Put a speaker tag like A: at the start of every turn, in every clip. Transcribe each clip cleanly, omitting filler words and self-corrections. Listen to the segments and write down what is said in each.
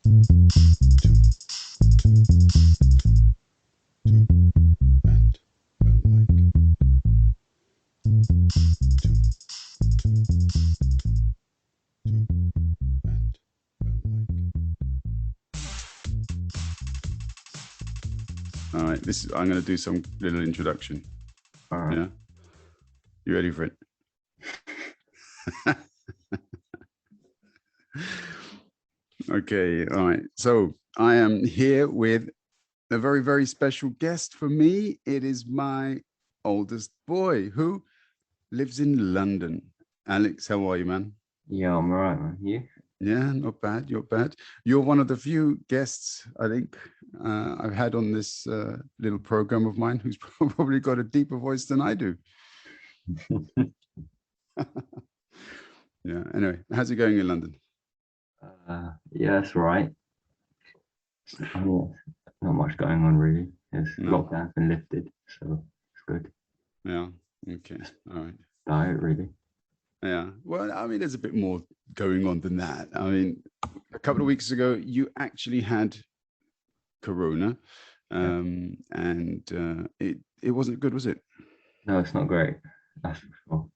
A: And mic. And mic. All right, I'm going to do some little introduction.
B: All right.
A: Yeah, you ready for it? Okay, all right. So I am here with a very, very special guest for me. It is my oldest boy who lives in London. Alex, how are you, man?
B: Yeah, I'm all right, man. You?
A: Yeah, not bad. You're bad. You're one of the few guests I think I've had on this little program of mine who's probably got a deeper voice than I do. Yeah. Anyway, how's it going in London?
B: Yeah, it's all right. I mean, not much going on really. Lockdown's been lifted, so it's good.
A: Yeah. Okay. All right.
B: Diet really.
A: Yeah. Well, I mean, there's a bit more going on than that. I mean, a couple of weeks ago, you actually had Corona, and it wasn't good, was it?
B: No, it's not great. That's for sure.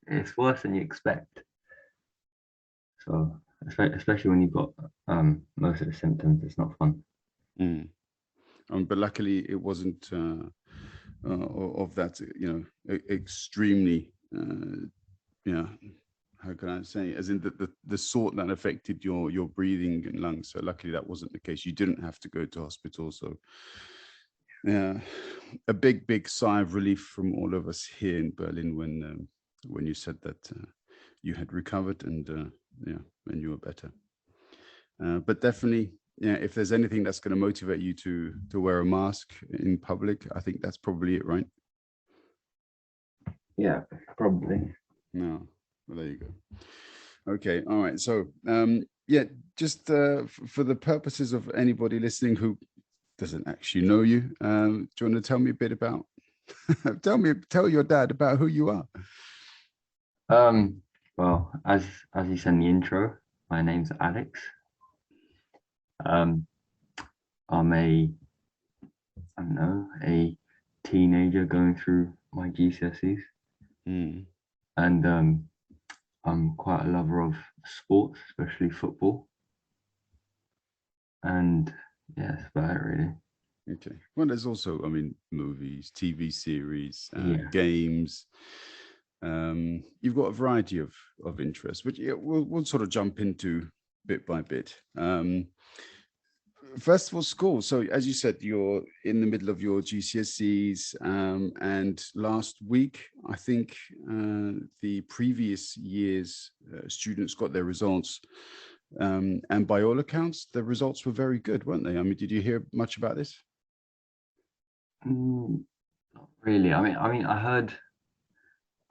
B: It's worse than you expect. So especially when you've got most of the symptoms, it's not fun.
A: Mm. But luckily, it wasn't of that, extremely, how can I say, as in the sort that affected your breathing and lungs. So luckily, that wasn't the case. You didn't have to go to hospital. So yeah, a big sigh of relief from all of us here in Berlin when you said that you had recovered and and you were better. But definitely, yeah, if there's anything that's going to motivate you to wear a mask in public, I think that's probably it, right?
B: Yeah, probably.
A: No, well, there you go. Okay, all right. So, just for the purposes of anybody listening who doesn't actually know you, do you want to tell me a bit about? tell your dad about who you are.
B: Well, as you said in the intro, my name's Alex. I'm I don't know, a teenager going through my GCSEs.
A: Mm.
B: And I'm quite a lover of sports, especially football. And yeah, that's about it really.
A: Okay. Well, there's also, I mean, movies, TV series,
B: Yeah.
A: games. You've got a variety of interests, which we'll sort of jump into bit by bit. First of all, school. So as you said, you're in the middle of your GCSEs, and last week, I think the previous year's students got their results, and by all accounts, the results were very good, weren't they? I mean, did you hear much about this?
B: Not really. I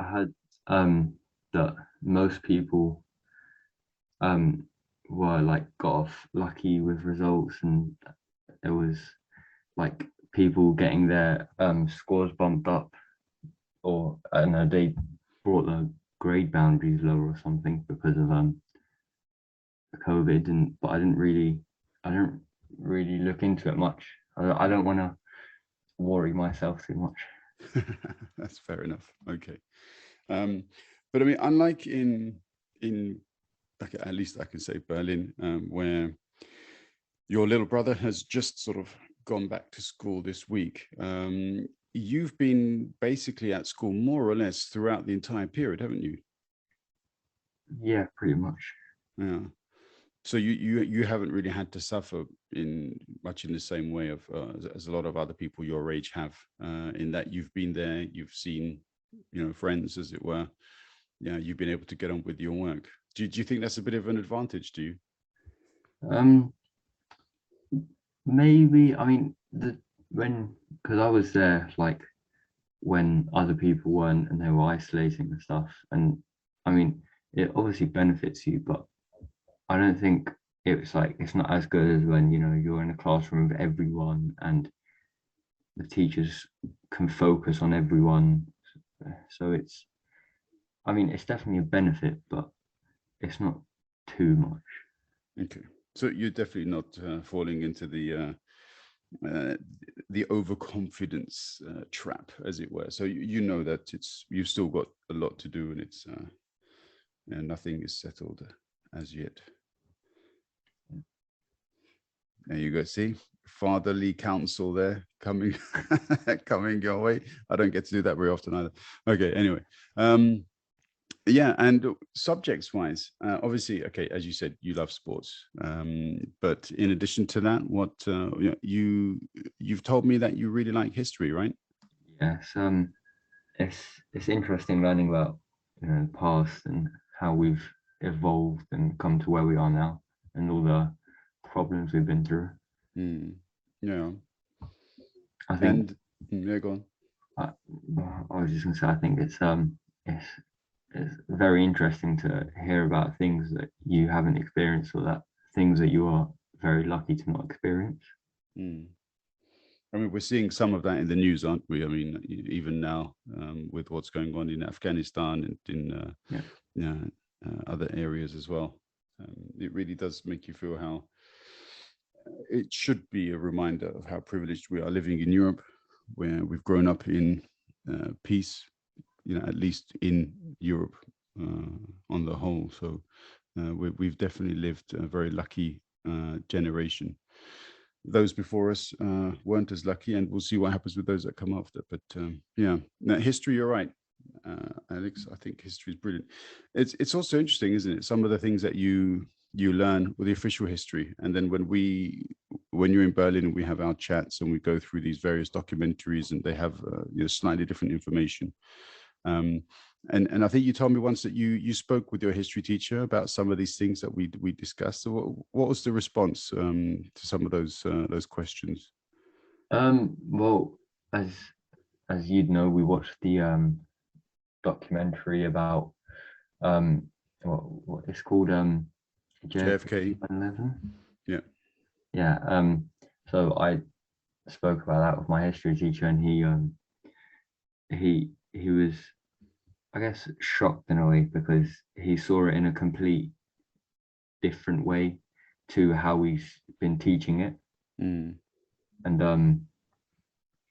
B: heard that most people were like got off lucky with results, and there was like people getting their scores bumped up, or I don't know, they brought the grade boundaries lower or something because of COVID. And but I don't really look into it much. I don't want to worry myself too much.
A: That's fair enough. Okay. But I mean, unlike in like, at least I can say Berlin, where your little brother has just sort of gone back to school this week, you've been basically at school more or less throughout the entire period, haven't you?
B: Yeah, pretty much.
A: Yeah. So you haven't really had to suffer in the same way of as a lot of other people your age have, in that you've been there, you've seen, friends, as it were. Yeah, you've been able to get on with your work. Do you think that's a bit of an advantage to you?
B: Um, Maybe. I mean, because I was there like when other people weren't, and they were isolating and stuff. And I mean, it obviously benefits you, but I don't think it's not as good as when you're in a classroom with everyone and the teachers can focus on everyone. So it's definitely a benefit, but it's not too much.
A: Okay, so you're definitely not falling into uh, the overconfidence trap, as it were. So you know that you've still got a lot to do, and it's nothing is settled as yet. There you go. See, fatherly counsel there coming coming your way. I don't get to do that very often either. Okay. Anyway, um, yeah, and subjects wise, obviously, okay, as you said, you love sports, but in addition to that, what you've told me that you really like history, right?
B: Yes, it's it's interesting learning about the past and how we've evolved and come to where we are now, and all the problems we've been through.
A: Mm. Yeah,
B: I think
A: and yeah, go on.
B: I, I was just gonna say I think it's it's very interesting to hear about things that you haven't experienced or that things that you are very lucky to not experience.
A: Mm. I mean, we're seeing some of that in the news, aren't we? I mean, even now, with what's going on in Afghanistan and in
B: Yeah.
A: yeah, other areas as well. It really does make you feel how it should be a reminder of how privileged we are living in Europe, where we've grown up in peace, at least in Europe on the whole. So we've definitely lived a very lucky generation. Those before us weren't as lucky, and we'll see what happens with those that come after. But yeah, now, history, you're right, Alex. I think history is brilliant. It's also interesting, isn't it? Some of the things that you learn with the official history, and then when you're in Berlin and we have our chats and we go through these various documentaries, and they have slightly different information. Um, and I think you told me once that you spoke with your history teacher about some of these things that we discussed. So what was the response to some of those questions?
B: Well, as you'd know, we watched the documentary about um what it's called JFK
A: JFK.
B: 9/11.
A: Yeah.
B: Yeah. So I spoke about that with my history teacher, and he was, I guess, shocked in a way because he saw it in a complete different way to how we've been teaching it.
A: Mm,
B: And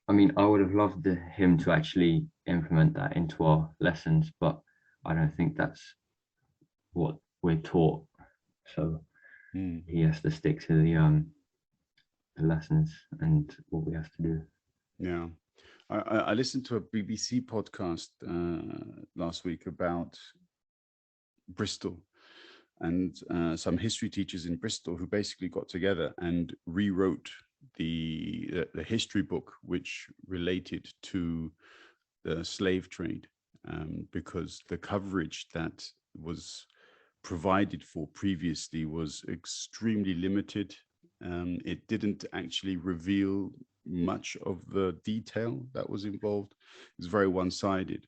B: I mean, I would have loved him to actually implement that into our lessons, but I don't think that's what we're taught. So
A: mm,
B: he has to stick to the lessons and what we have to do.
A: yeah. I listened to a BBC podcast last week about Bristol and some history teachers in Bristol who basically got together and rewrote the history book which related to the slave trade, because the coverage that was provided for previously was extremely limited. It didn't actually reveal much of the detail that was involved. It was very one-sided.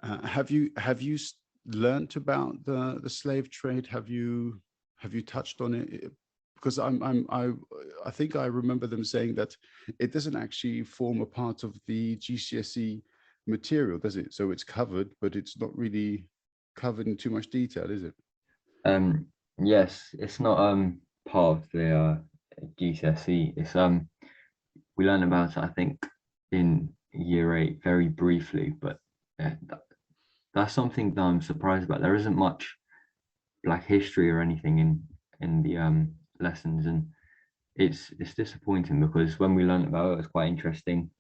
A: Have you learnt about the slave trade? Have you touched on it? Because I think I remember them saying that it doesn't actually form a part of the GCSE material, does it? So it's covered, but it's not really covered in too much detail, is it?
B: Um, yes, it's not part of the GCSE. It's we learn about it, I think, in year 8 very briefly, but that's something that I'm surprised about. There isn't much Black history or anything in the lessons, and it's disappointing because when we learned about it, it was quite interesting.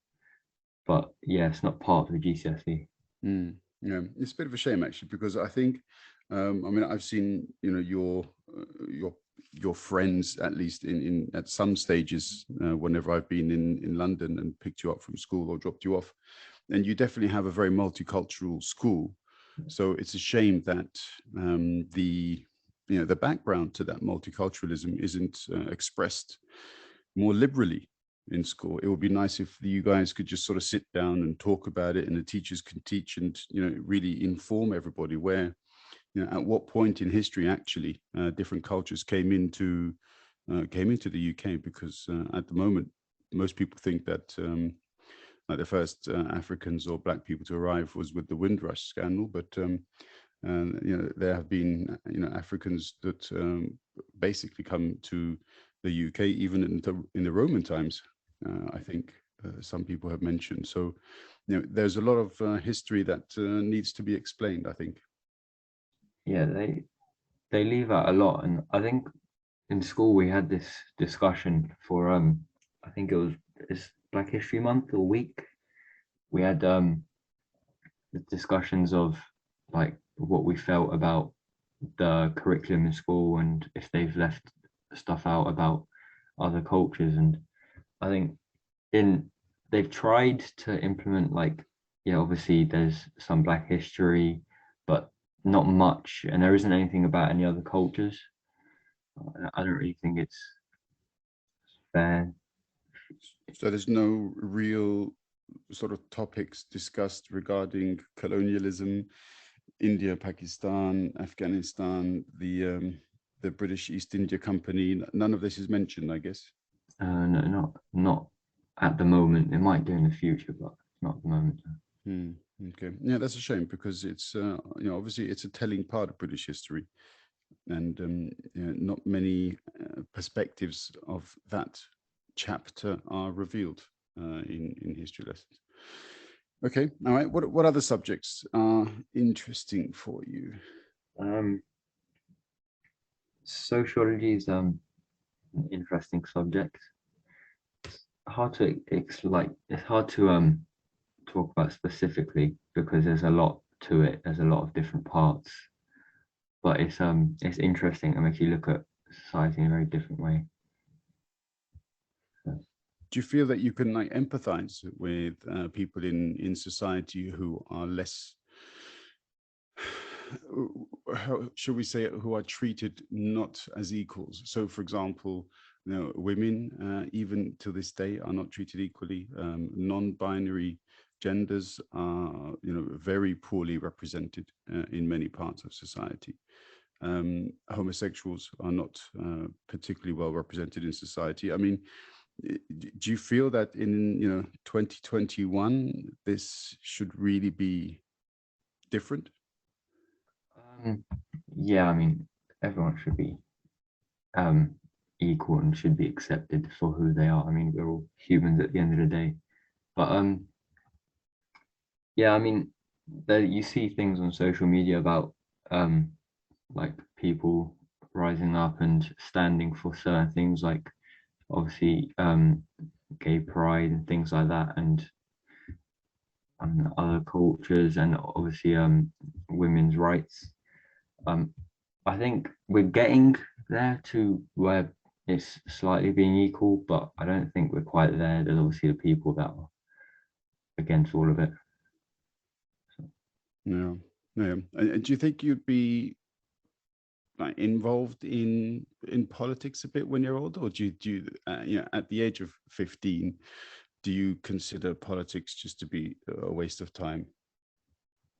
B: But yeah, it's not part of the GCSE.
A: Mm, yeah, it's a bit of a shame actually, because I think, I mean, I've seen, your friends at least in at some stages whenever I've been in London and picked you up from school or dropped you off, and you definitely have a very multicultural school. So it's a shame that the background to that multiculturalism isn't expressed more liberally in school. It would be nice if you guys could just sort of sit down and talk about it, and the teachers can teach and really inform everybody where at what point in history actually different cultures came into the UK, because at the moment most people think that like the first Africans or black people to arrive was with the Windrush scandal, but and there have been Africans that basically come to the UK even in the Roman times. I think some people have mentioned. So, there's a lot of history that needs to be explained, I think.
B: Yeah, they leave out a lot, and I think in school we had this discussion for I think it's Black History Month or week. We had the discussions of like what we felt about the curriculum in school and if they've left stuff out about other cultures. And I think in they've tried to implement, like, yeah, obviously there's some Black history, but not much, and there isn't anything about any other cultures. I don't really think it's fair.
A: So there's no real sort of topics discussed regarding colonialism, India, Pakistan, Afghanistan, the British East India Company. None of this is mentioned, I guess.
B: No, not at the moment. It might do in the future, but not at the moment.
A: Hmm. Okay, yeah, that's a shame because it's obviously it's a telling part of British history, and not many perspectives of that chapter are revealed in history lessons. Okay, all right. What other subjects are interesting for you?
B: Um, Sociology is an interesting subject. Hard to it's hard to talk about specifically because there's a lot to it. There's a lot of different parts, but it's interesting and makes you look at society in a very different way. So,
A: Do you feel that you can like empathize with people in society who are less, how should we say it, who are treated not as equals? So, for example, women, even to this day, are not treated equally. Non-binary genders are, very poorly represented in many parts of society. Homosexuals are not particularly well represented in society. I mean, do you feel that in 2021 this should really be different?
B: um, yeah, I mean, everyone should be um, equal and should be accepted for who they are. I mean, we're all humans at the end of the day. But yeah, I mean, there you see things on social media about um, like people rising up and standing for certain things, like obviously gay pride and things like that, and other cultures, and obviously women's rights. Um, I think we're getting there to where it's slightly being equal, but I don't think we're quite there. There's obviously the people that are against all of it. So,
A: Yeah, yeah. And do you think you'd be like involved in politics a bit when you're older, or do you at the age of 15, do you consider politics just to be a waste of time?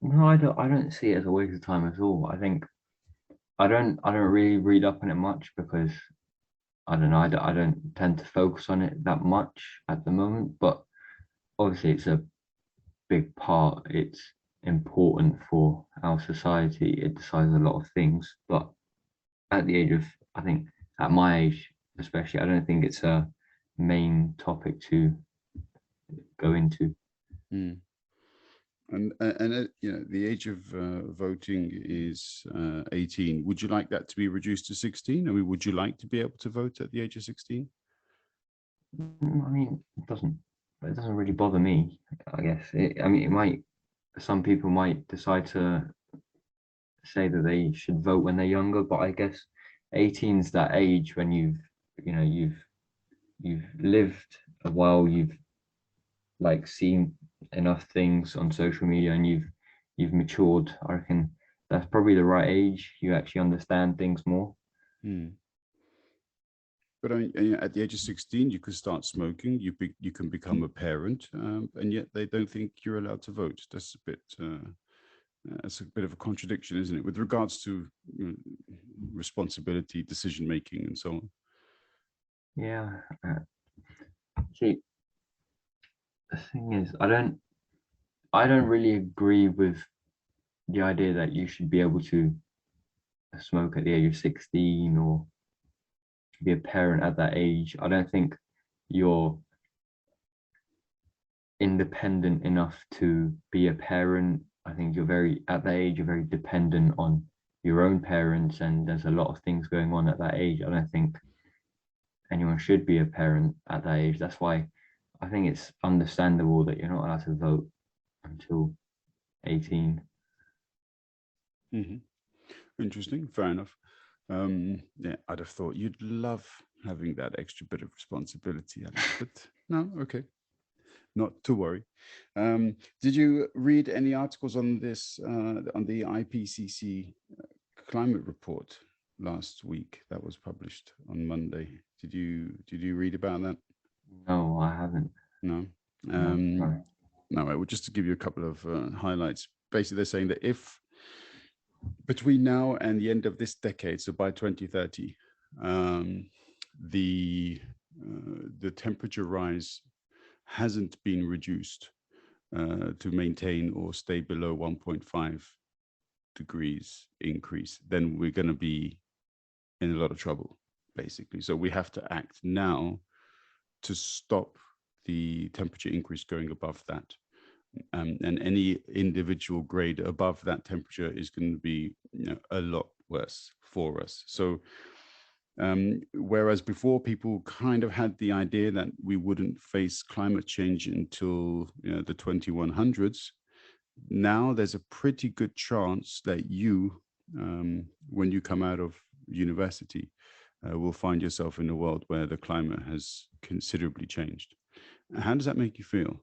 B: no, I don't see it as a waste of time at all. I think I don't really read up on it much because I don't know, I don't tend to focus on it that much at the moment, but obviously it's a big part. It's important for our society. It decides a lot of things, but at the age of, I think at my age especially, I don't think it's a main topic to go into.
A: Mm. And the age of voting is 18. Would you like that to be reduced to 16? I mean, would you like to be able to vote at the age of 16?
B: I mean, it doesn't really bother me, I guess. I mean, it might, some people might decide to say that they should vote when they're younger, but I guess 18 is that age when you know, you've lived a while, you've like seen enough things on social media, and you've matured. I reckon that's probably the right age. You actually understand things more.
A: Hmm. But I mean, at the age of 16, you could start smoking. You can become a parent, and yet they don't think you're allowed to vote. That's a bit of a contradiction, isn't it, with regards to responsibility, decision making, and so on.
B: Yeah. See, the thing is, I don't really agree with the idea that you should be able to smoke at the age of 16, or be a parent at that age. I don't think you're independent enough to be a parent. I think you're very, at that age, you're very dependent on your own parents, and there's a lot of things going on at that age. I don't think anyone should be a parent at that age. That's why I think it's understandable that you're not allowed to vote until 18.
A: Hmm. Interesting. Fair enough. Yeah, I'd have thought you'd love having that extra bit of responsibility, Alex, but no, okay, not to worry. Did you read any articles on this on the IPCC climate report last week that was published on Monday? Did you read about that?
B: No, I haven't.
A: No.
B: No, sorry.
A: No, well, just to give you a couple of highlights. Basically, they're saying that if between now and the end of this decade, so by 2030, um, the temperature rise hasn't been reduced to maintain or stay below 1.5 degrees increase, then we're going to be in a lot of trouble, basically. So we have to act now to stop the temperature increase going above that. And any individual grade above that temperature is going to be, a lot worse for us. So whereas before people kind of had the idea that we wouldn't face climate change until the 2100s, now there's a pretty good chance that you, when you come out of university, will find yourself in a world where the climate has considerably changed. How does that make you feel?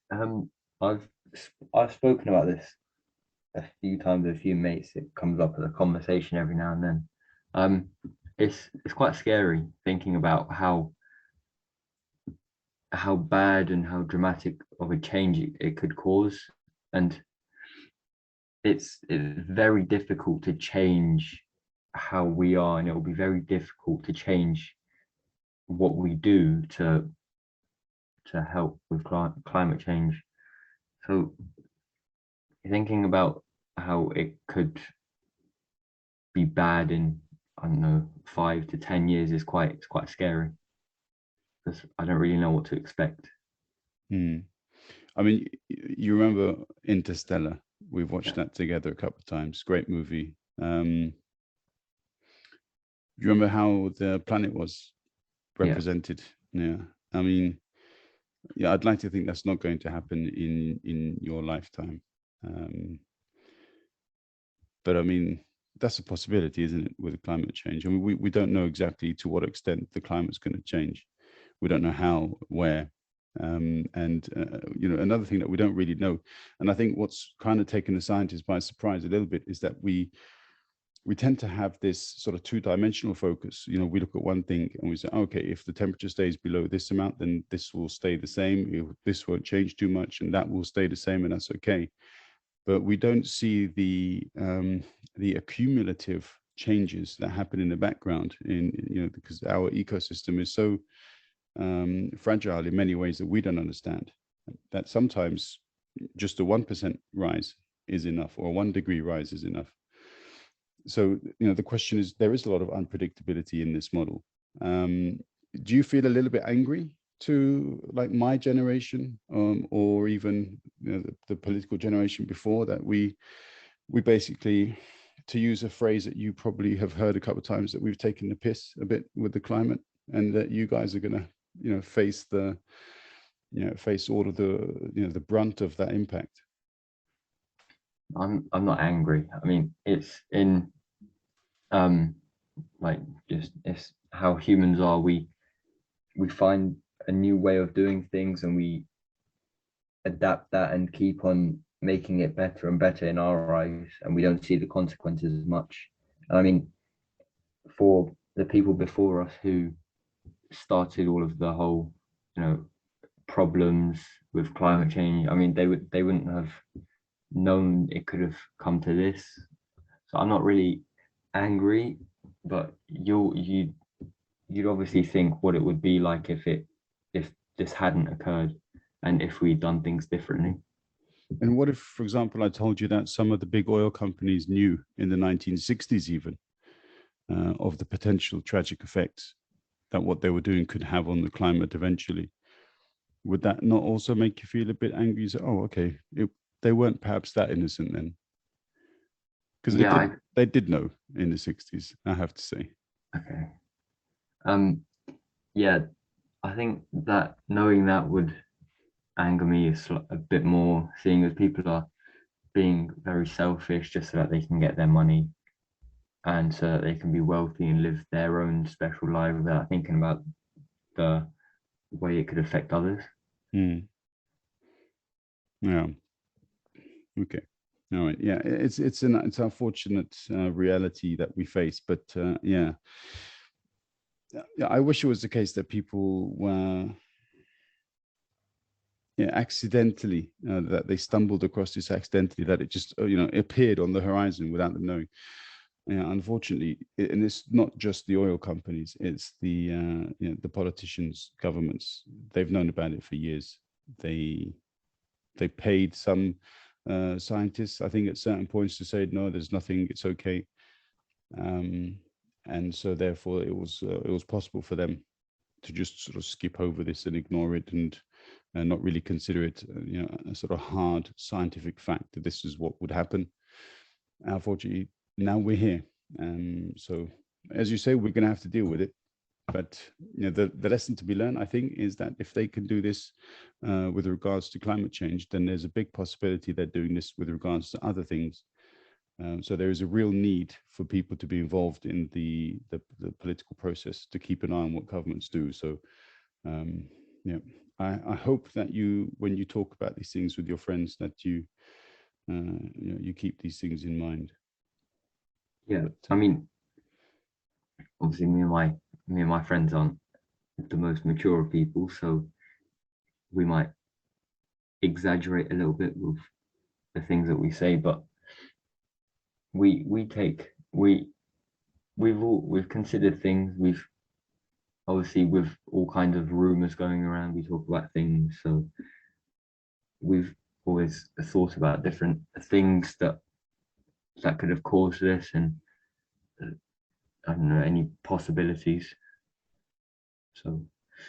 B: Um, I've I've spoken about this a few times with a few mates. It comes up as a conversation every now and then. Um, it's quite scary thinking about how bad and how dramatic of a change it could cause, and it's very difficult to change how we are, and it will be very difficult to change what we do to help with climate change. So thinking about how it could be bad in, I don't know, 5 to 10 years is quite scary, because I don't really know what to expect.
A: Hmm. I mean, you remember Interstellar? We've watched
B: Yeah,
A: that together a couple of times. Great movie. You remember how the planet was
B: yeah.
A: represented? Yeah. I mean, yeah, I'd like to think that's not going to happen in your lifetime. Um, but I mean, that's a possibility, isn't it, with climate change? I mean, we don't know exactly to what extent the climate's going to change. We don't know how, where. And another thing that we don't really know, and I think what's kind of taken the scientists by surprise a little bit, is that we tend to have this sort of two-dimensional focus. We look at one thing and we say, okay, if the temperature stays below this amount, then this will stay the same. This won't change too much, and that will stay the same, and that's okay. But we don't see the accumulative changes that happen in the background, because our ecosystem is so fragile in many ways that we don't understand. That sometimes just a 1% rise is enough, or 1 degree rise is enough. So the question is, there is a lot of unpredictability in this model. Do you feel a little bit angry to, like, my generation, or even the political generation before that, we basically, to use a phrase that you probably have heard a couple of times, that we've taken the piss a bit with the climate, and that you guys are going to face all of the brunt of that impact?
B: I'm not angry. I mean, it's in um like, just it's how humans are. We find a new way of doing things, and we adapt that and keep on making it better and better in our eyes, and we don't see the consequences as much. I mean, for the people before us who started all of the whole, you know, problems with climate change, I mean, they wouldn't have known it could have come to this. So I'm not really angry, but you'd obviously think what it would be like if this hadn't occurred, and if we'd done things differently.
A: And what if, for example, I told you that some of the big oil companies knew in the 1960s even of the potential tragic effects that what they were doing could have on the climate eventually. Would that not also make you feel a bit angry? You say, oh, okay, they weren't perhaps that innocent then, because
B: Yeah,
A: they did know in the 60s, I have to say.
B: okay. Um, yeah, I think that knowing that would anger me a bit more, seeing as people are being very selfish just so that they can get their money and so that they can be wealthy and live their own special life without thinking about the way it could affect others.
A: Mm. Yeah. Okay. All right. Yeah. It's unfortunate reality that we face, but yeah. Yeah. I wish it was the case that people were, yeah, accidentally, that they stumbled across this accidentally, that it just appeared on the horizon without them knowing. Yeah, unfortunately, and it's not just the oil companies; it's the politicians, governments. They've known about it for years. They they paid some scientists, I think, at certain points to say no, there's nothing, it's okay, um, and so therefore it was possible for them to just sort of skip over this and ignore it and not really consider it, a sort of hard scientific fact that this is what would happen. Unfortunately, now we're here. So, as you say, we're going to have to deal with it. But the lesson to be learned, I think, is that if they can do this with regards to climate change, then there's a big possibility they're doing this with regards to other things. So there is a real need for people to be involved in the political process to keep an eye on what governments do. So, um, yeah, I hope that when you talk about these things with your friends, that you keep these things in mind.
B: Yeah,
A: But
B: I mean, obviously, me and my friends aren't the most mature of people, so we might exaggerate a little bit with the things that we say, but we take we've considered things. We've obviously with all kinds of rumors going around, we talk about things. So we've always thought about different things that could have caused this, and uh, I don't know any possibilities. So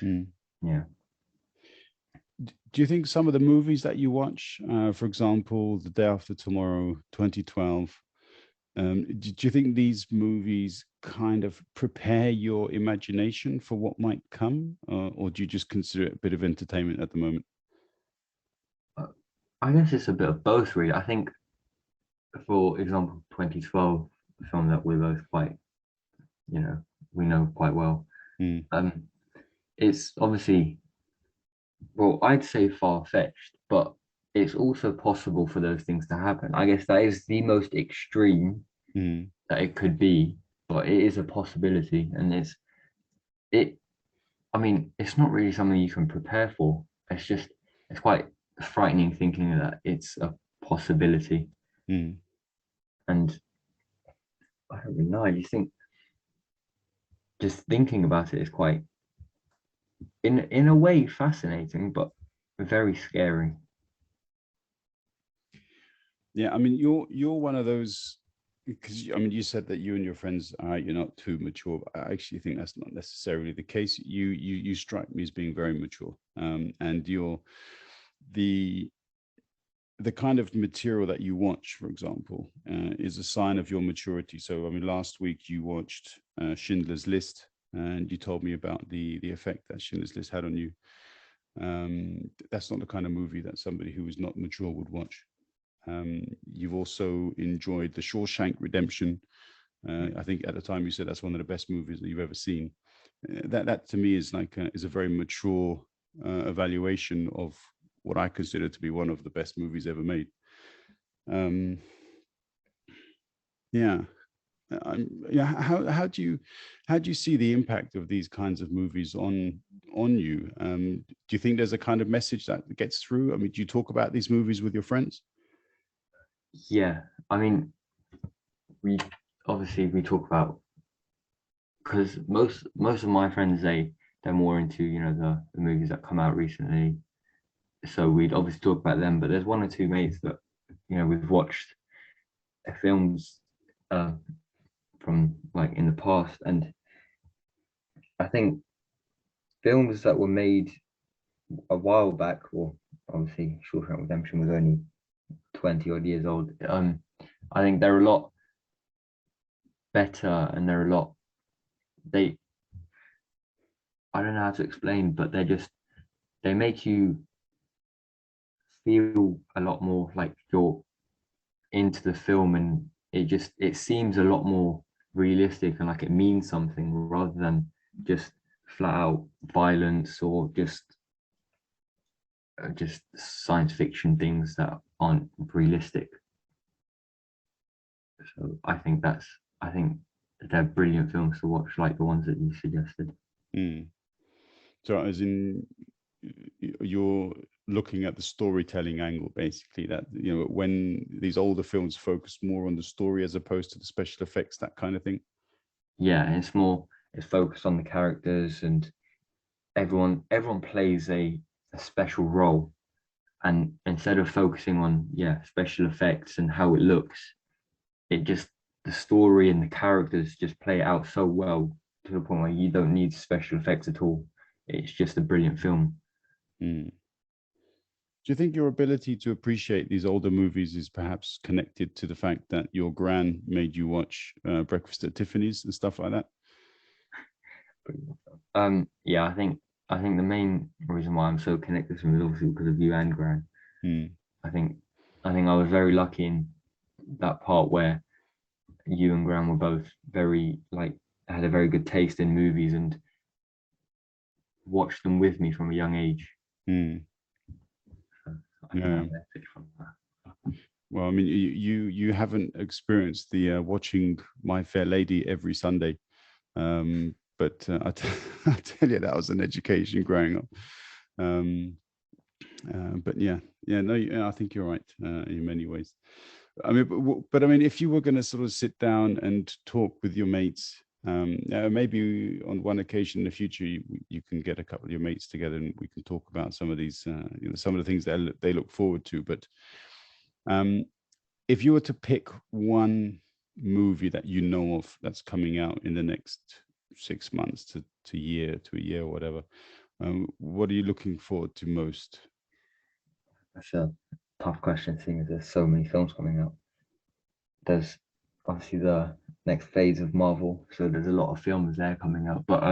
A: mm.
B: yeah,
A: Do you think some of the movies that you watch, for example, The Day After Tomorrow, 2012, do you think these movies kind of prepare your imagination for what might come, or do you just consider it a bit of entertainment at the moment?
B: uh, I guess it's a bit of both, really. I think, for example, 2012, a film that we're both quite, you know, we know quite well.
A: Mm,
B: Um, it's obviously, well, I'd say far-fetched, but it's also possible for those things to happen. I guess that is the most extreme
A: mm,
B: that it could be, but it is a possibility, and it. I mean, it's not really something you can prepare for. It's quite frightening thinking that it's a possibility,
A: mm.
B: and I don't really know. I just thinking about it is quite, in a way, fascinating, but very scary.
A: Yeah, I mean, you're one of those, because I mean, you said that you and your friends, you're not too mature. But I actually think that's not necessarily the case. You strike me as being very mature, and you're the the kind of material that you watch, for example, is a sign of your maturity. So, I mean, last week you watched Schindler's List, and you told me about the effect that Schindler's List had on you. That's not the kind of movie that somebody who is not mature would watch. You've also enjoyed The Shawshank Redemption. I think at the time you said that's one of the best movies that you've ever seen. That to me is is a very mature evaluation of what I consider to be one of the best movies ever made. Um, yeah, yeah. How do you see the impact of these kinds of movies on you? Do you think there's a kind of message that gets through? I mean, do you talk about these movies with your friends?
B: Yeah, I mean, we we talk about, because most of my friends, they're more into, the movies that come out recently. So we'd obviously talk about them, but there's one or two mates that we've watched films uh, from like in the past. And I think films that were made a while back, or obviously Shawshank Redemption was only 20 odd years old. I think they're a lot better, and they're a lot, they, I don't know how to explain, but they make you feel a lot more like you're into the film, and it seems a lot more realistic and like it means something rather than just flat out violence or just science fiction things that aren't realistic. So I think they're brilliant films to watch, like the ones that you suggested.
A: Mm. So as in you're looking at the storytelling angle, basically, that, you know, when these older films focus more on the story as opposed to the special effects, that kind of thing.
B: Yeah, it's focused on the characters, and everyone plays a special role. And instead of focusing on, yeah, special effects and how it looks, it just, the story and the characters just play it out so well to the point where you don't need special effects at all. It's just a brilliant film.
A: Mm. Do you think your ability to appreciate these older movies is perhaps connected to the fact that your gran made you watch Breakfast at Tiffany's and stuff like that?
B: Yeah, I think the main reason why I'm so connected to him is obviously because of you and Gran.
A: Mm.
B: I think I think I was very lucky in that part where you and Gran were both very like, had a very good taste in movies and watched them with me from a young age.
A: Mm.
B: So I think I
A: Yeah.
B: benefit from that.
A: Well, I mean, you haven't experienced the watching My Fair Lady every Sunday, but I tell you, that was an education growing up. Um, but yeah, no, I think you're right in many ways. I mean, but I mean, if you were going to sort of sit down and talk with your mates, maybe on one occasion in the future, you can get a couple of your mates together and we can talk about some of these, some of the things that they look forward to. But um, if you were to pick one movie that you know of that's coming out in the next 6 months to a year or whatever, what are you looking forward to most?
B: That's a tough question, seeing as there's so many films coming out. There's obviously the next phase of Marvel, so there's a lot of films there coming out. But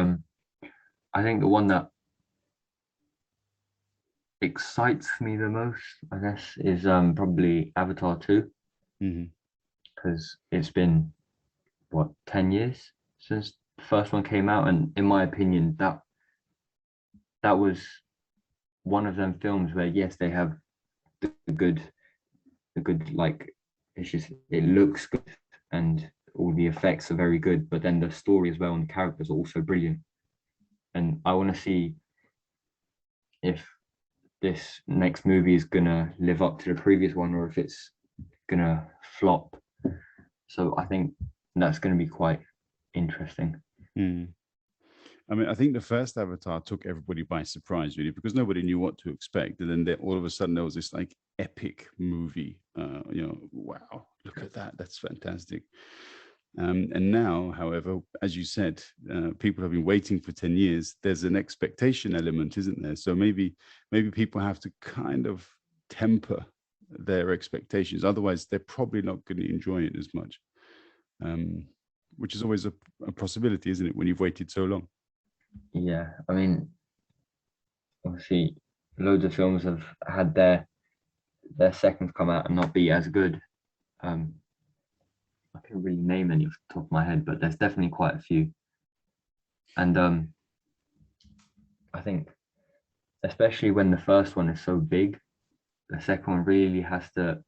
B: I think the one that excites me the most, I guess, is probably Avatar 2,
A: Hmm.
B: because it's been what, 10 years since the first one came out, and in my opinion, that was one of them films where, yes, they have the good the good like, it's just, it looks good and all the effects are very good, but then the story as well and the characters are also brilliant. And I want to see if this next movie is gonna live up to the previous one or if it's gonna flop. So I think that's gonna be quite interesting.
A: Mm. I mean, I think the first Avatar took everybody by surprise, really, because nobody knew what to expect. And then all of a sudden, there was this like epic movie. Wow, look at that. That's fantastic. And now, however, as you said, people have been waiting for 10 years. There's an expectation element, isn't there? So maybe people have to kind of temper their expectations. Otherwise, they're probably not going to enjoy it as much, um, which is always a possibility, isn't it, when you've waited so long?
B: Yeah, I mean, obviously, loads of films have had their seconds come out and not be as good. Um, I can't really name any off the top of my head, but there's definitely quite a few. And I think, especially when the first one is so big, the second one really has to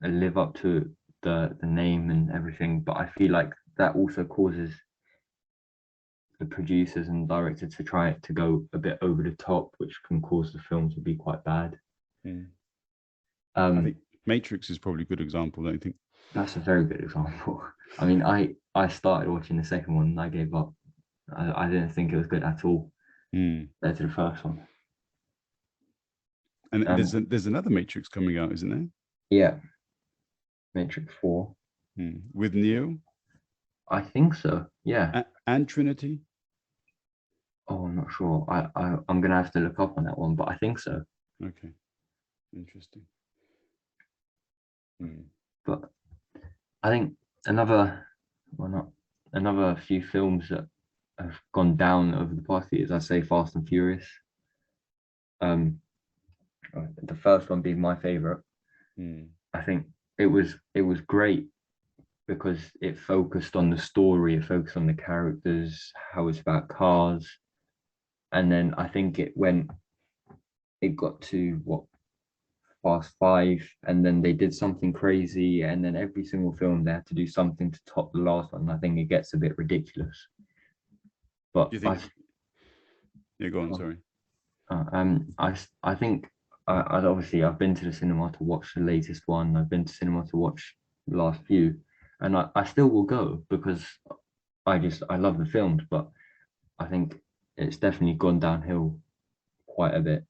B: live up to the name and everything. But I feel like that also causes the producers and directors to try to go a bit over the top, which can cause the film to be quite bad.
A: Mm. I
B: Um,
A: think Matrix is probably a good example, don't you think?
B: that's a very good example. I mean, I started watching the second one and I gave up. I didn't think it was good at all
A: Mm.
B: compared to the first one.
A: And
B: Um,
A: there's another Matrix coming out, isn't there?
B: yeah, Matrix 4.
A: Mm. With Neo.
B: I think so. Yeah.
A: And Trinity.
B: Oh, I'm not sure. I'm gonna have to look up on that one, but I think so.
A: Okay, interesting. Hmm.
B: But I think another, well, not another few films that have gone down over the past years. I say Fast and Furious. Um, the first one being my favorite.
A: Hmm.
B: I think it was great because it focused on the story, it focused on the characters, how it's about cars, and then I think it got to what Fast Five, and then they did something crazy, and then every single film they had to do something to top the last one. I think it gets a bit ridiculous. But
A: Do you think? Yeah, go on.
B: uh,
A: Sorry.
B: I think I'd obviously I've been to the cinema to watch the latest one. I've been to cinema to watch the last few, and I still will go because I love the films, but I think it's definitely gone downhill quite a bit.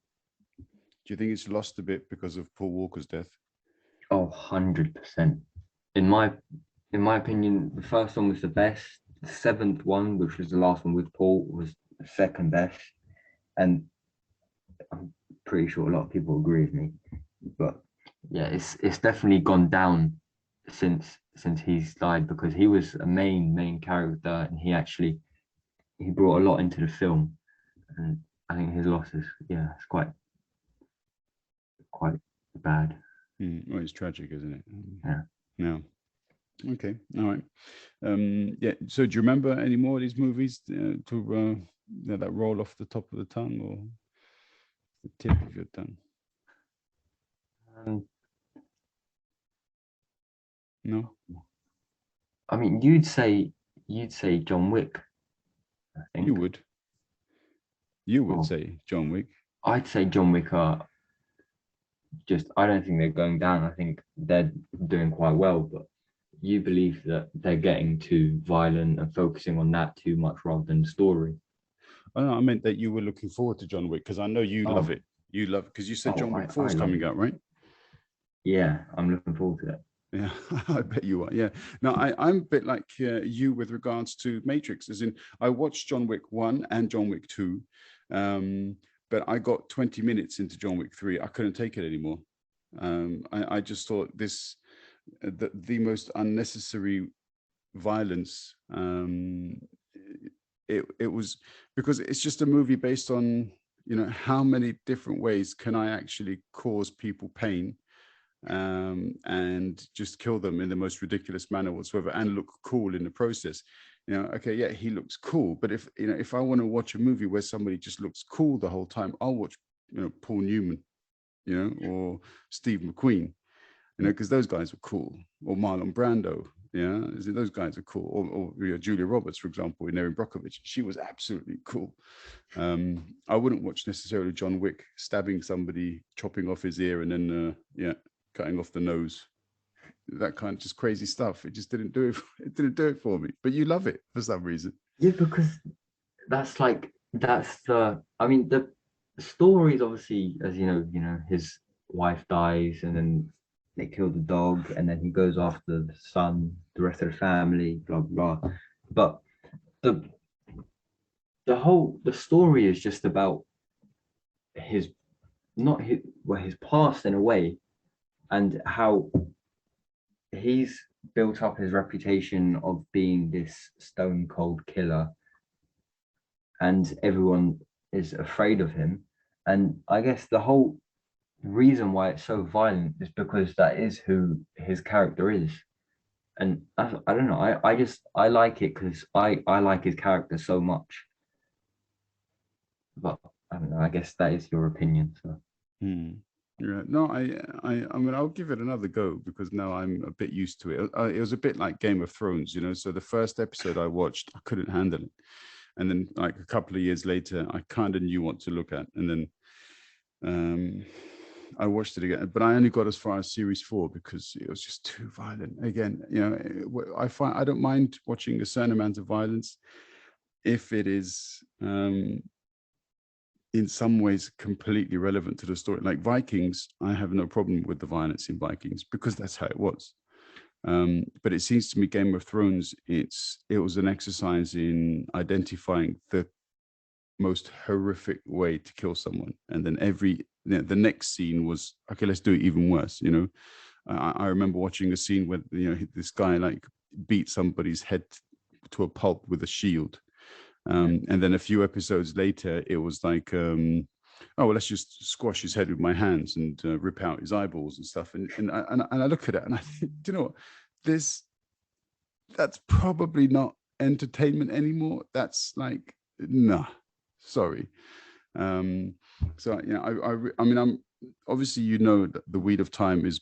A: Do you think it's lost a bit because of Paul Walker's death?
B: Oh, 100%. In my in my opinion, the first one was the best. The seventh one, which was the last one with Paul, was the second best. And I'm pretty sure a lot of people agree with me. But yeah, it's definitely gone down since he's died because he was a main character and he brought a lot into the film. And I think his loss is yeah, it's quite bad.
A: Hmm. Well, it's tragic, isn't it?
B: Yeah.
A: No. Okay. All right. Yeah. So, do you remember any more of these movies that roll off the top of the tongue or the tip of your tongue?
B: Um,
A: No.
B: I mean, you'd say John Wick, I
A: You
B: think.
A: would. You would
B: Well,
A: say John Wick.
B: I'd say John Wick are just. I don't think they're going down. I think they're doing quite well, but you believe that they're getting too violent and focusing on that too much rather than the story.
A: Oh, no, I meant that you were looking forward to John Wick because I know you love
B: Oh,
A: it. You love because you said
B: oh,
A: John Wick 4
B: I
A: is
B: love
A: coming
B: it.
A: out, right?
B: Yeah, I'm looking forward to that.
A: Yeah, I bet you are. Yeah. No, I'm a bit like you with regards to Matrix, as in I watched John Wick 1 and John Wick 2, but I got 20 minutes into John Wick 3. I couldn't take it anymore. I just thought the most unnecessary violence. It was because it's just a movie based on, how many different ways can I actually cause people pain and just kill them in the most ridiculous manner whatsoever and look cool in the process. Okay, yeah, he looks cool, but if I want to watch a movie where somebody just looks cool the whole time, I'll watch Paul Newman, or Steve McQueen, because those guys were cool, or Marlon Brando. Yeah, those guys are cool, or Julia Roberts, for example, in Erin Brockovich. She was absolutely cool. I wouldn't watch necessarily John Wick stabbing somebody, chopping off his ear, and then cutting off the nose. That kind of just crazy stuff. It just didn't do it. It didn't do it for me. But you love it for some reason.
B: Yeah, because that's the. I mean, the story is obviously, as his wife dies, and then they kill the dog, and then he goes after the son, the rest of the family, blah blah. But the the story is just about his not his well his past in a way, and how he's built up his reputation of being this stone cold killer, and everyone is afraid of him. And I guess the whole reason why it's so violent is because that is who his character is. And I don't know, I like it because I like his character so much. But I don't know, I guess that is your opinion. So
A: Hmm. Yeah, no, I mean, I'll give it another go because now I'm a bit used to it. It was a bit like Game of Thrones, So the first episode I watched, I couldn't handle it, and then like a couple of years later, I kind of knew what to look at, and then I watched it again, but I only got as far as series 4 because it was just too violent. Again, I find I don't mind watching a certain amount of violence if it is in some ways completely relevant to the story. Like Vikings, I have no problem with the violence in Vikings because that's how it was. But it seems to me Game of Thrones, it was an exercise in identifying the most horrific way to kill someone, and then the next scene was okay. Let's do it even worse. I remember watching a scene where this guy like beat somebody's head to a pulp with a shield, and then a few episodes later, it was like, oh, well, let's just squash his head with my hands and rip out his eyeballs and stuff. And I look at it and I think, do you know what? That's probably not entertainment anymore. That's like, nah, sorry. So I mean, I'm obviously that The Wheel of Time is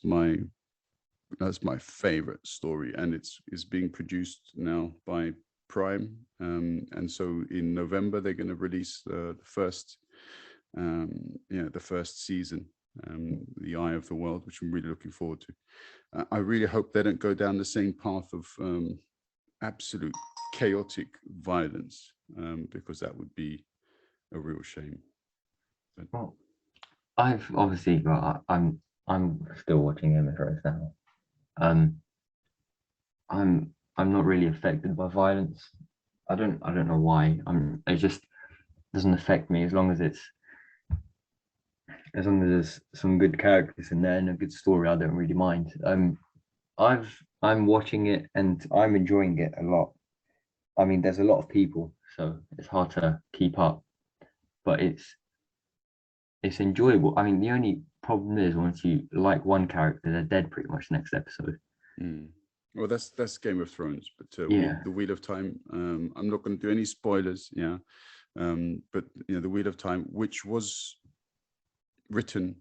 A: that's my favorite story, and it's being produced now by Prime, and so in November they're going to release the first the first season, The Eye of the World, which I'm really looking forward to. I really hope they don't go down the same path of absolute chaotic violence, because that would be a real shame. But,
B: Well, I've obviously got. I'm still watching Game of Thrones now. Um, I'm not really affected by violence. I don't know why. It just doesn't affect me as long as there's some good characters in there and a good story. I don't really mind. I'm watching it and I'm enjoying it a lot. I mean, there's a lot of people, so it's hard to keep up, but it's enjoyable. I mean, the only problem is once you like one character, they're dead pretty much next episode.
A: well, that's Game of Thrones, but
B: Yeah.
A: The Wheel of Time. I'm not going to do any spoilers, yeah. But The Wheel of Time, which was written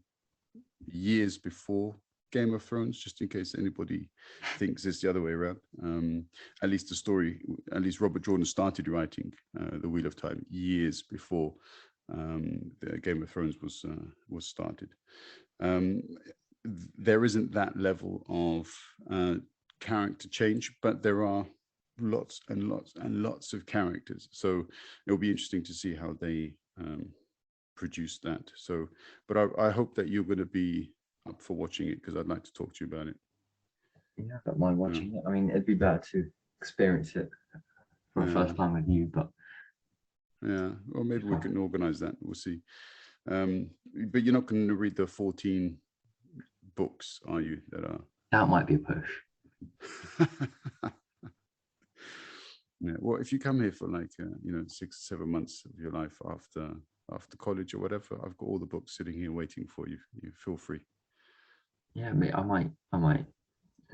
A: years before Game of Thrones, just in case anybody thinks it's the other way around. At least Robert Jordan started writing The Wheel of Time years before the Game of Thrones was started. There isn't that level of character change, but there are lots and lots and lots of characters. So it'll be interesting to see how they produce that. So, but I hope that you're going to be up for watching it, because I'd like to talk to you about it.
B: Yeah, I don't mind watching it. I mean, it'd be better to experience it for the first time with you, but
A: yeah, well, maybe we can organize that. We'll see. But you're not going to read the 14 books, are you?
B: That might be a push.
A: Yeah. Well, if you come here for like 6 or 7 months of your life after college or whatever, I've got all the books sitting here waiting for you. You feel free.
B: Yeah, mate, I might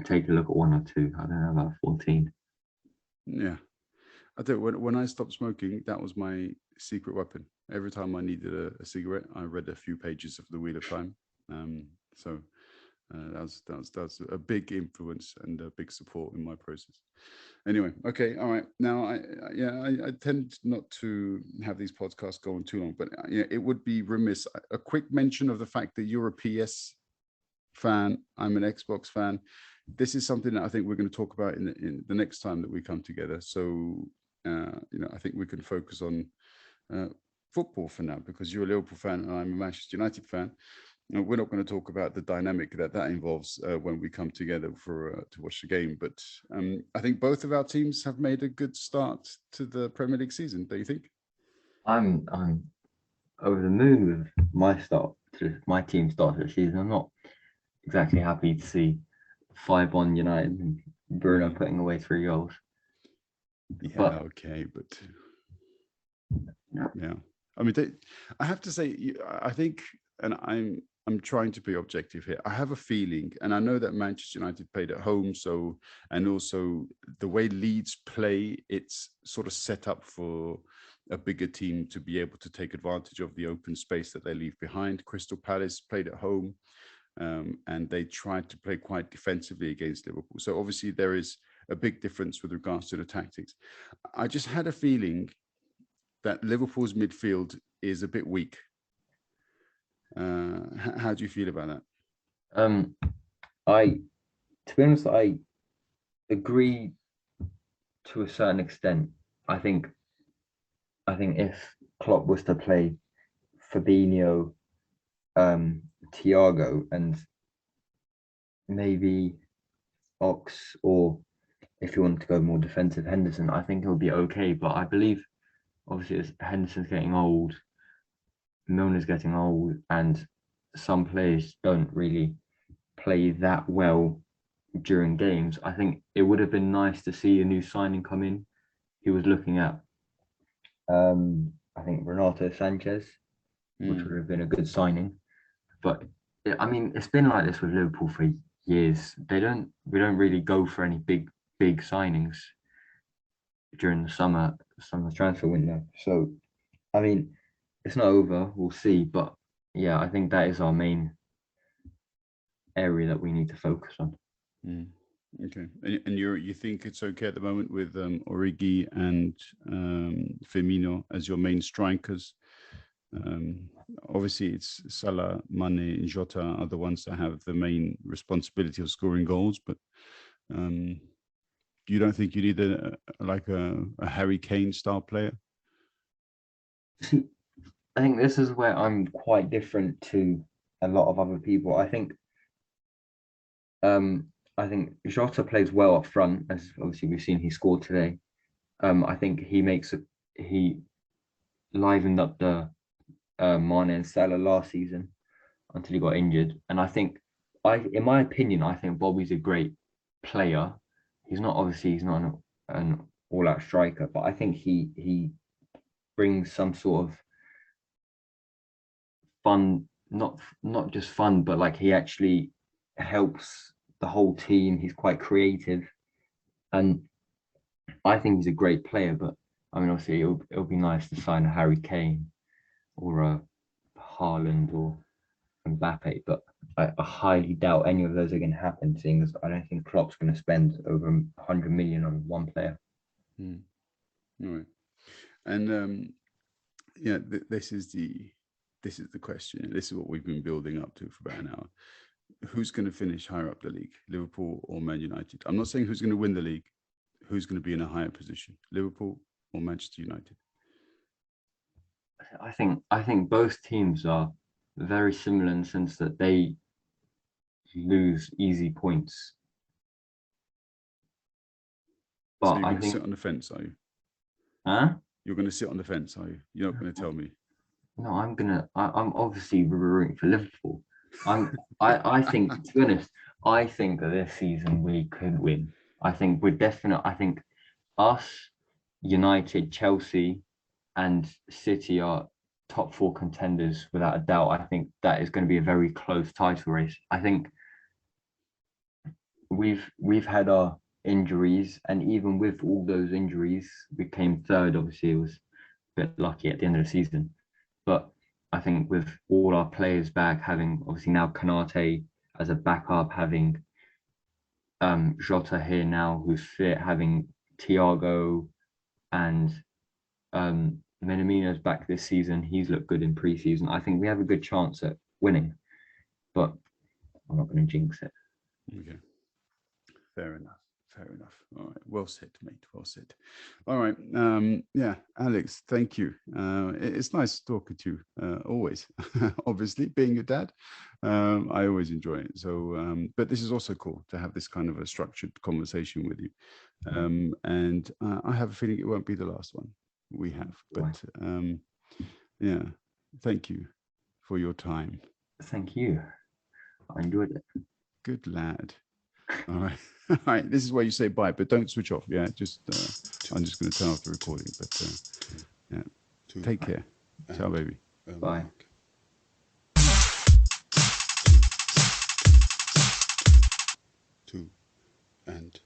B: take a look at one or two. I don't know about 14.
A: Yeah. I do. When I stopped smoking, that was my secret weapon. Every time I needed a cigarette, I read a few pages of The Wheel of Time. So that's a big influence and a big support in my process. Anyway, okay, all right. Now, I tend not to have these podcasts go on too long, but it would be remiss. A quick mention of the fact that you're a PS fan, I'm an Xbox fan. This is something that I think we're going to talk about in the next time that we come together. So, I think we can focus on football for now, because you're a Liverpool fan and I'm a Manchester United fan. We're not going to talk about the dynamic that involves when we come together to watch the game. But I think both of our teams have made a good start to the Premier League season. Do you think?
B: I'm over the moon with my team start to the season. I'm not exactly happy to see 5-1 United and Bruno putting away 3 goals.
A: Yeah,
B: but
A: okay, but yeah. I mean, I have to say, I think, and I'm trying to be objective here. I have a feeling, and I know that Manchester United played at home, and also the way Leeds play, it's sort of set up for a bigger team to be able to take advantage of the open space that they leave behind. Crystal Palace played at home, and they tried to play quite defensively against Liverpool. So obviously there is a big difference with regards to the tactics. I just had a feeling that Liverpool's midfield is a bit weak. How do you feel about that?
B: To be honest, I agree to a certain extent. I think if Klopp was to play Fabinho, Thiago, and maybe Ox, or if you want to go more defensive, Henderson, I think he'll be okay. But I believe obviously as Henderson's getting old, Milner's getting old, and some players don't really play that well during games. I think it would have been nice to see a new signing come in. He was looking at, I think Renato Sanchez, which
A: Mm.
B: would have been a good signing. But I mean, it's been like this with Liverpool for years. We don't really go for any big signings during the summer transfer window. So I mean, it's not over. We'll see. But yeah, I think that is our main area that we need to focus on.
A: Mm. Okay, and you think it's okay at the moment with Origi and Firmino as your main strikers? Um, Obviously, it's Salah, Mane, and Jota are the ones that have the main responsibility of scoring goals. But um, you don't think you need a Harry Kane style player?
B: See, I think this is where I'm quite different to a lot of other people. I think Jota plays well up front, as obviously we've seen he scored today. I think he livened up the Mane and Salah last season until he got injured. And in my opinion, I think Bobby's a great player. He's not an all-out striker, but I think he brings some sort of fun, not just fun, but like he actually helps the whole team. He's quite creative, and I think he's a great player. But I mean, obviously, it'll be nice to sign a Harry Kane or a Haaland or Mbappe, but I highly doubt any of those are going to happen, seeing as I don't think Klopp's going to spend over 100 million on one player.
A: Mm. All right, and yeah, this is the question. This is what we've been building up to for about an hour. Who's going to finish higher up the league, Liverpool or Man United? I'm not saying who's going to win the league. Who's going to be in a higher position, Liverpool or Manchester United?
B: I think both teams are very similar in the sense that they lose easy points.
A: So
B: But
A: you're
B: I
A: going to
B: think,
A: sit on the fence, are you?
B: huh?
A: You're going to sit on the fence, are you? You're not going to tell me.
B: No, I'm obviously rooting for Liverpool. I think, to be honest, I think that this season we could win. I think us, United, Chelsea, and City are top four contenders without a doubt. I think that is going to be a very close title race. I think we've had our injuries, and even with all those injuries, we came third. Obviously, it was a bit lucky at the end of the season, but I think with all our players back, having obviously now Kanate as a backup, having Jota here now who's fit, having Thiago and Minamino's back this season. He's looked good in preseason. I think we have a good chance at winning, but I'm not going to jinx it.
A: Okay. Fair enough. Fair enough. All right. Well said, mate. Well said. All right. Yeah, Alex, thank you. It's nice talking to you, always. Obviously, being your dad, I always enjoy it. So, but this is also cool to have this kind of a structured conversation with you. And I have a feeling it won't be the last one we have. But yeah, thank you for your time.
B: Thank you. I enjoyed it.
A: Good lad. All right. All right. This is where you say bye, but don't switch off. Yeah. Just, I'm just going to turn off the recording, but yeah. Take care. Ciao, baby.
B: Bye.
C: Two and